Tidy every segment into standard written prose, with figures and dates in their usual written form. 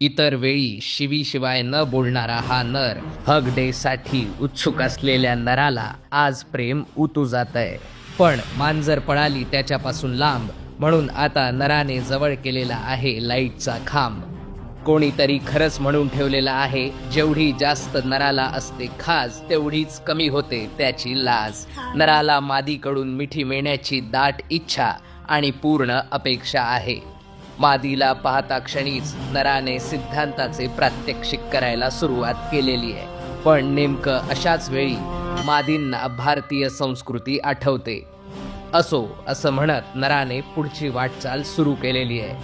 इतर वेळी शिवीशिवाय न बोलणारा हा नर हग डे साठी उत्सुक असलेल्या नराला आज प्रेम उतू जातंय. पण मांजर पळाली त्याच्यापासून लांब, म्हणून आता नराने जवळ केलेला आहे लाईटचा खांब. कोणीतरी खरंच म्हणून ठेवलेला आहे, जेवढी जास्त नराला असते खाज, तेवढीच कमी होते त्याची लाज. नराला मादीकडून मिठी मिळण्याची दाट इच्छा आणि पूर्ण अपेक्षा आहे. मादीला पाहता क्षणीच नराने सिद्धांताचे प्रात्यक्षिक करायला सुरुवात केलेली आहे. पण नेमकं अशाच वेळी मादींना भारतीय संस्कृती आठवते. असो असं म्हणत नराने पुढची वाटचाल सुरू केलेली आहे.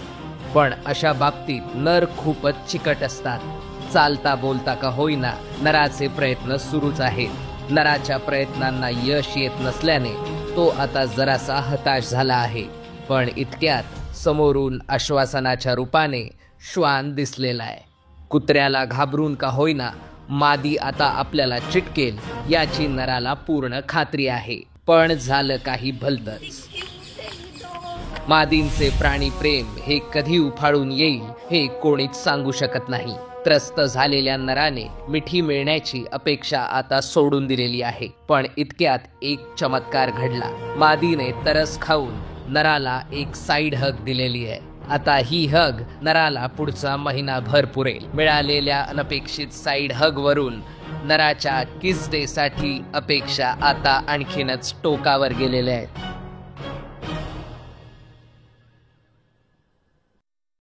पण अशा बाबतीत नर खूपच चिकट असतात. चालता बोलता का होईना नराचे प्रयत्न सुरूच आहेत. नराच्या प्रयत्नांना यश येत नसल्याने तो आता जरासा हताश झाला आहे. पण इतक्यात समोरून आश्वासनाच्या रूपाने श्वान दिसलेला आहे. कुत्र्याला घाबरून का होईना मादी आता आपल्याला चिटकेल याची नराला पूर्ण खात्री आहे. पण झालं काही भलतंच. मादींचे प्राणी प्रेम हे कधी उफाळून येईल हे कोणीच सांगू शकत नाही. त्रस्त झालेल्या नराने मिठी मिळण्याची अपेक्षा आता सोडून दिलेली आहे. पण इतक्यात एक चमत्कार घडला. मादीने तरस खाऊन नराला एक साईड हग दिलेली आहे. आता ही हग नराला पुढचा महिनाभर पुरेल. मिळालेल्या अनपेक्षित साईड हग वरून नराच्या किस डे साठी अपेक्षा आता आणखीनच टोकावर गेलेल्या आहेत.